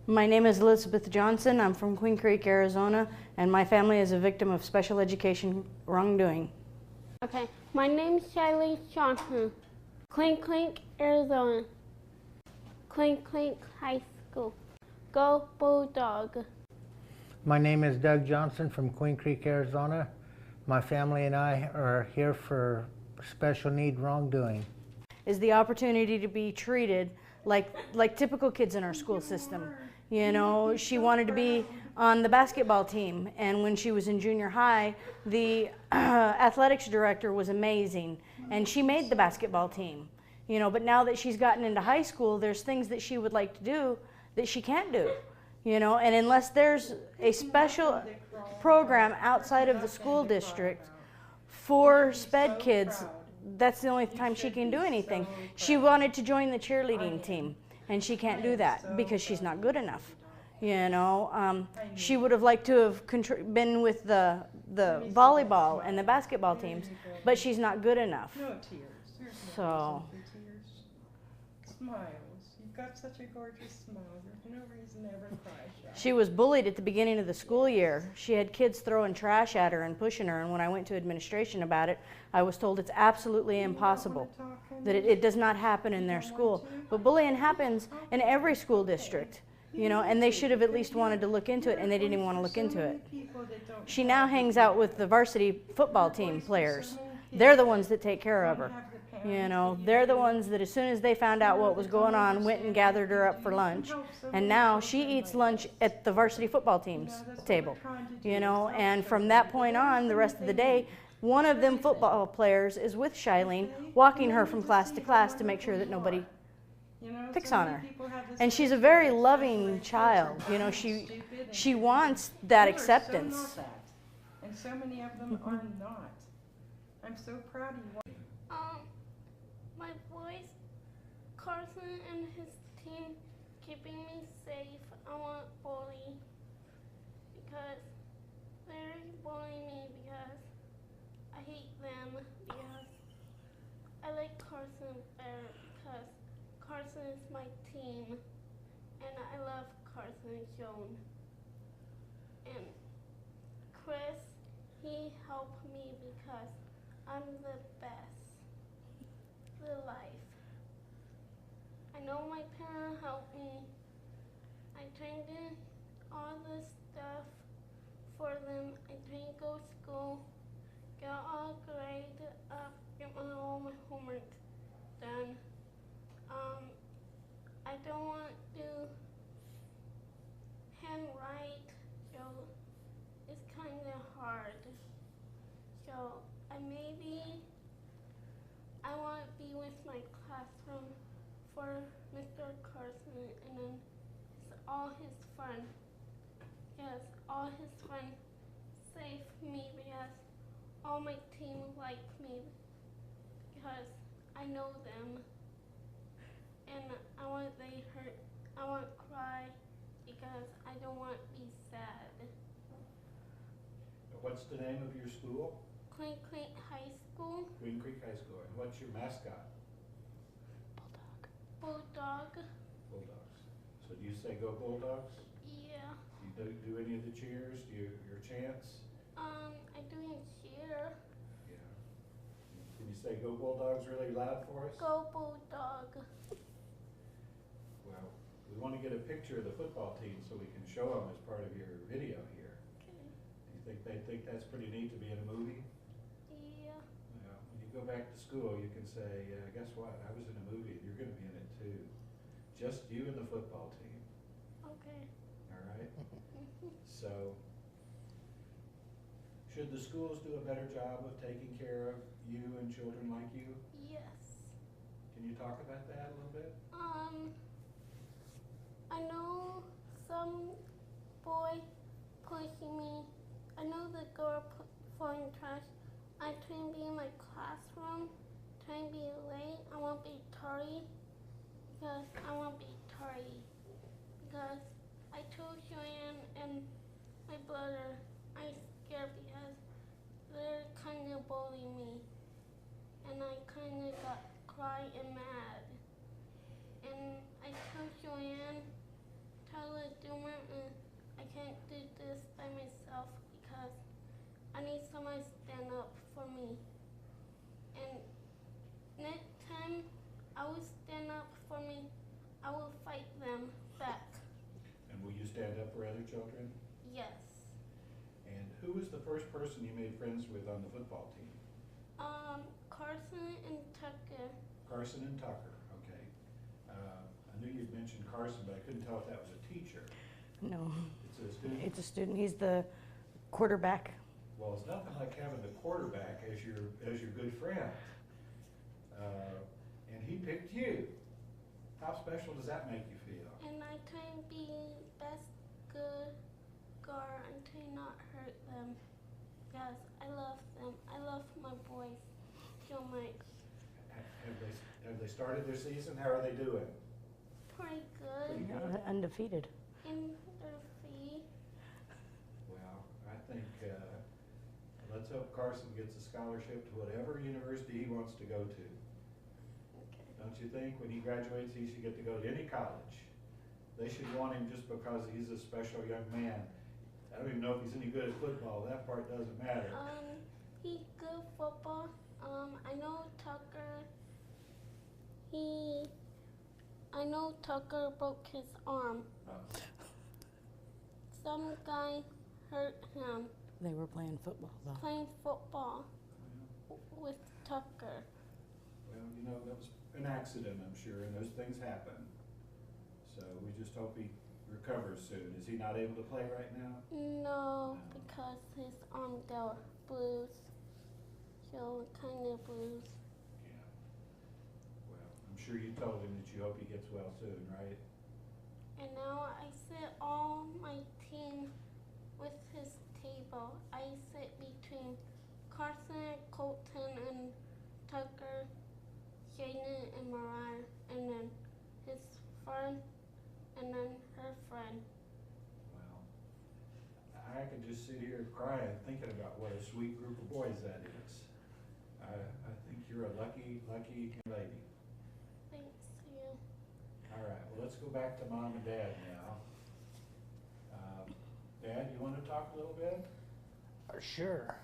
My name is Elizabeth Johnson. I'm from Queen Creek, Arizona, and my family is a victim of special education wrongdoing. Okay, my name's Shiley Johnson, Queen Creek, Arizona, Queen Creek High School. Go Bulldog. My name is Doug Johnson from Queen Creek, Arizona. My family and I are here for special need wrongdoing. Is the opportunity to be treated like typical kids in our school system. You know, she wanted to be on the basketball team, and when she was in junior high, the athletics director was amazing, and she made the basketball team. You know, but now that she's gotten into high school, there's things that she would like to do that she can't do. You know, and unless there's a special program outside of the school district for SPED kids, that's the only time she can do anything. She wanted to join the cheerleading team, and she can't do that because she's not good enough. You know, she would have liked to have been with the volleyball and the basketball teams, but she's not good enough. No tears. There's no So, reason for tears. Smiles. You've got such a gorgeous smile. There's no reason to ever cry, Shy. she was bullied at the beginning of the school year. She had kids throwing trash at her and pushing her, and when I went to administration about it, I was told it's absolutely impossible, that it does not happen in their school. But bullying happens in every school district, you know, and they should have at least wanted to look into it, and they didn't even want to look into it. She now hangs out with the varsity football team players. They're the ones that take care of her. You know, they're the ones that as soon as they found out what was going on, went and gathered her up for lunch. And now she eats lunch at the varsity football team's table, you know, and from that point on, the rest of the day, one of them football players is with Shilene, walking her from class to class to make sure that nobody picks on her. And she's a very loving child. You know, she wants that acceptance. And so many of them are not. I'm so proud of you. My boys, Carson and his team, keeping me safe. I want bully because they're bullying me because I hate them because I like Carson better because Carson is my team and I love Carson and Joan. And Chris, he helped me because I'm the best. The life. I know my parents helped me. I trained in all the stuff for them. I trained to go to school, get all graded up, get all my homework done. I don't want to handwrite, so it's kind of hard. So I want to be with my classroom for Mr. Carson, and then it's all his fun. Yes, all his fun saved me because all my team like me because I know them, and I want to cry because I don't want to be sad. What's the name of your school? Queen Creek High School. Queen Creek High School. And what's your mascot? Bulldog. Bulldogs. So do you say go Bulldogs? Yeah. Do you do any of the cheers? Do you, your chants? I do a cheer. Yeah. Can you say go Bulldogs really loud for us? Go Bulldog. Well, we want to get a picture of the football team so we can show them as part of your video here. Okay. Do you think they think that's pretty neat to be in a movie? Yeah. Well, when you go back to school, you can say, guess what? I was in a movie and you're going to be in it too. Just you and the football team. Okay. All right? So, should the schools do a better job of taking care of you and children like you? Yes. Can you talk about that a little bit? I know some boy pushing me. I know the girl throwing trash. I try to be in my classroom, try to be late. I won't be tardy because I won't be tardy because I told Joanne and my brother I'm scared because they're kind of bullying me, and I kind of got cry and mad. And I told Joanne, tell the doing and I can't do this by myself because I need somebody to stand up for me. And next time I will stand up for me, I will fight them back. And will you stand up for other children? Yes. And who was the first person you made friends with on the football team? Carson and Tucker. Carson and Tucker, okay. I knew you'd mentioned Carson, but I couldn't tell if that was a teacher. No, It's a student? it's a student. He's the quarterback. Well, it's nothing like having the quarterback as your good friend. And he picked you. How special does that make you feel? And I can be best good guard and to not hurt them. Yes, I love them. I love my boys so much. Have they started their season? How are they doing? Pretty good. Pretty good. Undefeated. In their feet. Well, I think let's hope Carson gets a scholarship to whatever university he wants to go to. Okay. Don't you think when he graduates he should get to go to any college? They should want him just because he's a special young man. I don't even know if he's any good at football. That part doesn't matter. He's good at football. I know Tucker. I know Tucker broke his arm. Some guy hurt him They were playing football though. playing football with Tucker. Well, you know, that was an accident, I'm sure, and those things happen. So we just hope he recovers soon. Is he not able to play right now? No, because his arm got bruised. So kind of bruised. Yeah. Well, I'm sure you told him that you hope he gets well soon, right? And now I sit all my team with his table. I sit between Carson, Colton, and Tucker, Jaden, and Mariah, and then his friend, and then her friend. Well, I could just sit here crying thinking about what a sweet group of boys that is. I think you're a lucky, lucky lady. Thanks to you. All right, well, let's go back to Mom and Dad now. Dad, you want to talk a little bit? Sure.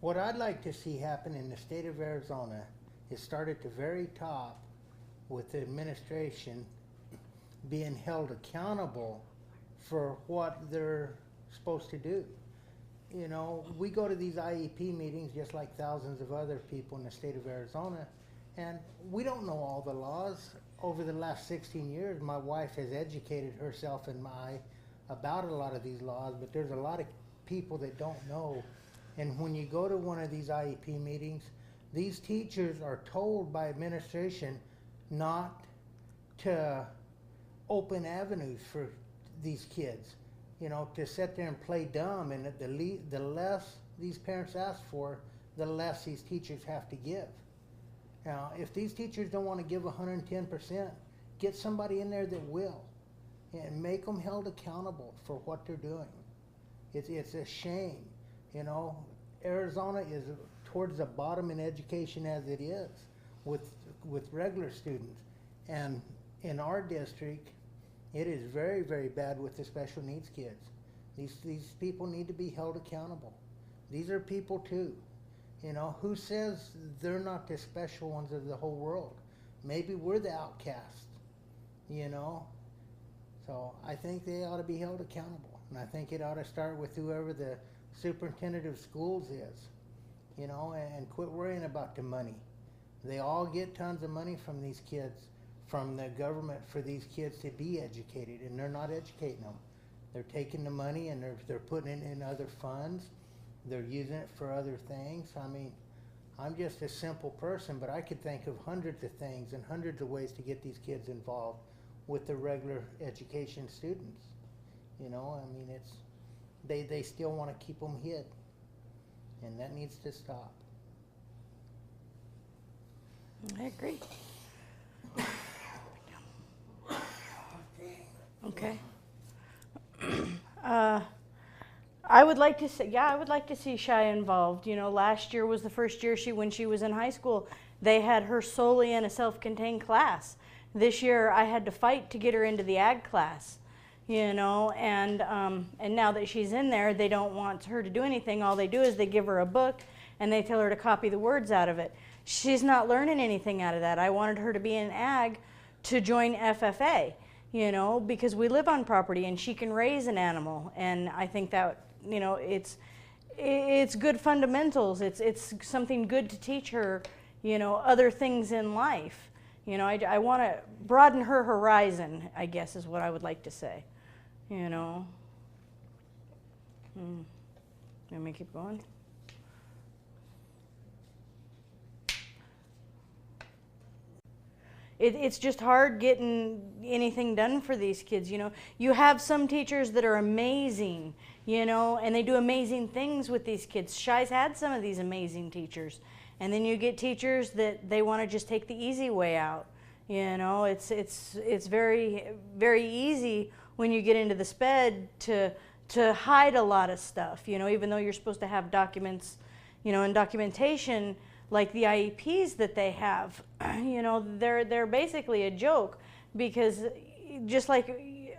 What I'd like to see happen in the state of Arizona is start at the very top with the administration being held accountable for what they're supposed to do. You know, we go to these IEP meetings just like thousands of other people in the state of Arizona, and we don't know all the laws. Over the last 16 years, my wife has educated herself and I about a lot of these laws, but there's a lot of people that don't know. And when you go to one of these IEP meetings, these teachers are told by administration not to open avenues for these kids, you know, to sit there and play dumb. And the less these parents ask for, the less these teachers have to give. Now, if these teachers don't want to give 110%, get somebody in there that will, and make them held accountable for what they're doing. It's a shame, you know. Arizona is towards the bottom in education as it is with regular students, and in our district, it is very, very bad with the special needs kids. These people need to be held accountable. These are people too. You know, who says they're not the special ones of the whole world? Maybe we're the outcasts, you know? So I think they ought to be held accountable. And I think it ought to start with whoever the superintendent of schools is, you know, and quit worrying about the money. They all get tons of money from these kids, from the government, for these kids to be educated, and they're not educating them. They're taking the money and they're putting it in other funds. They're using it for other things. I mean, I'm just a simple person, but I could think of hundreds of things and hundreds of ways to get these kids involved with the regular education students. You know, I mean, they still want to keep them hid, and that needs to stop. I agree. Okay. I would like to see Shai involved. You know, last year was the first year when she was in high school, they had her solely in a self-contained class. This year I had to fight to get her into the ag class. you know, and now that she's in there, they don't want her to do anything. All they do is they give her a book and they tell her to copy the words out of it. She's not learning anything out of that. I wanted her to be in ag to join FFA, you know, because we live on property and she can raise an animal. And I think that, you know, it's good fundamentals. It's something good to teach her, you know, other things in life. You know, I want to broaden her horizon, I guess is what I would like to say, you know. Let me keep going. It's just hard getting anything done for these kids, you know. You have some teachers that are amazing, you know, and they do amazing things with these kids. Shy's had some of these amazing teachers. And then you get teachers that they want to just take the easy way out. You know, it's very, very easy when you get into the SPED to hide a lot of stuff, you know, even though you're supposed to have documents, you know, and documentation like the IEPs that they have, you know, they're basically a joke because just like,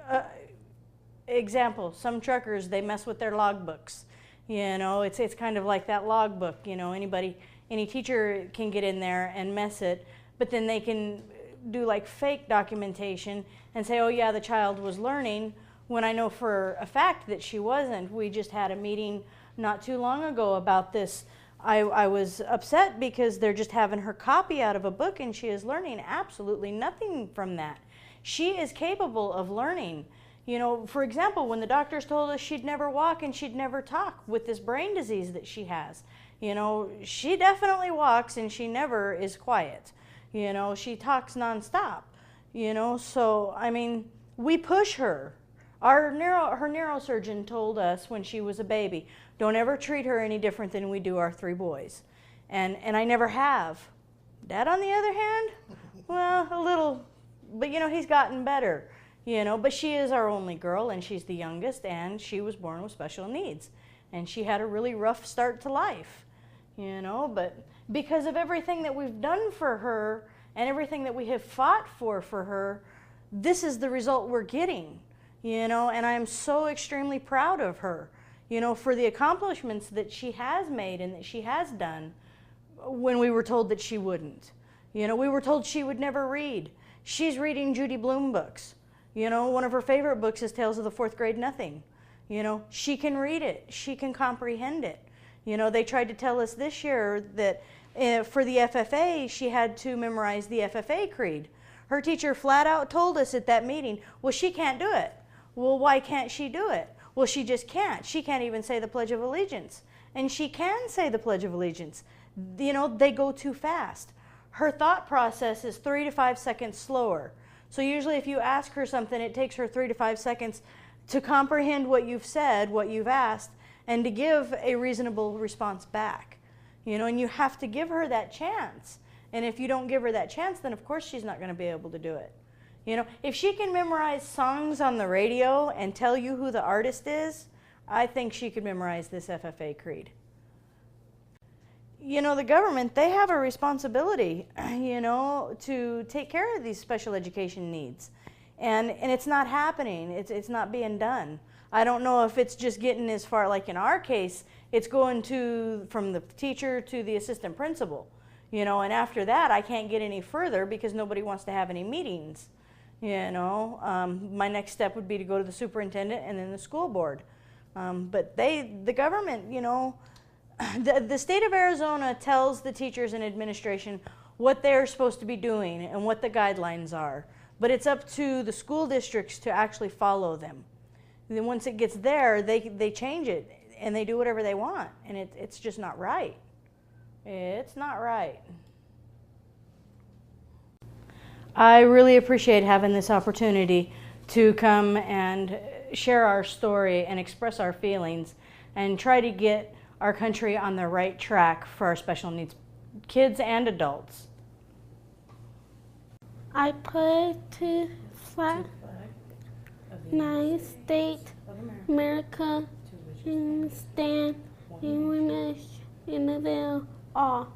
example, some truckers, they mess with their logbooks. You know, it's kind of like that logbook, you know, any teacher can get in there and mess it, but then they can do like fake documentation and say, oh yeah, the child was learning, when I know for a fact that she wasn't. We just had a meeting not too long ago about this. I was upset because they're just having her copy out of a book and she is learning absolutely nothing from that. She is capable of learning. You know, for example, when the doctors told us she'd never walk and she'd never talk with this brain disease that she has, you know, she definitely walks and she never is quiet. You know, she talks nonstop, you know, so, I mean, we push her. Her neurosurgeon told us when she was a baby, don't ever treat her any different than we do our 3 boys. And I never have. Dad, on the other hand, well, a little, but you know, he's gotten better, you know, but she is our only girl and she's the youngest and she was born with special needs. And she had a really rough start to life, you know, but because of everything that we've done for her and everything that we have fought for her, this is the result we're getting. You know, and I'm so extremely proud of her, you know, for the accomplishments that she has made and that she has done when we were told that she wouldn't. You know, we were told she would never read. She's reading Judy Blume books. You know, one of her favorite books is Tales of the Fourth Grade Nothing. You know, she can read it. She can comprehend it. You know, they tried to tell us this year that for the FFA, she had to memorize the FFA creed. Her teacher flat out told us at that meeting, well, she can't do it. Well, why can't she do it? Well, she just can't. She can't even say the Pledge of Allegiance. And she can say the Pledge of Allegiance. You know, they go too fast. Her thought process is 3 to 5 seconds slower. So usually if you ask her something, it takes her 3 to 5 seconds to comprehend what you've said, what you've asked, and to give a reasonable response back. You know, and you have to give her that chance. And if you don't give her that chance, then of course she's not going to be able to do it. You know, if she can memorize songs on the radio and tell you who the artist is, I think she could memorize this FFA creed. You know, the government, they have a responsibility, you know, to take care of these special education needs. And it's not happening. It's not being done. I don't know if it's just getting as far, like in our case, it's going from the teacher to the assistant principal. You know, and after that, I can't get any further because nobody wants to have any meetings. You know, my next step would be to go to the superintendent and then the school board. But the government, you know, the state of Arizona tells the teachers and administration what they're supposed to be doing and what the guidelines are. But it's up to the school districts to actually follow them. And then once it gets there, they change it and they do whatever they want. And it's just not right. It's not right. I really appreciate having this opportunity to come and share our story and express our feelings and try to get our country on the right track for our special needs kids and adults. I pledge to flag United States of America and stand in the all.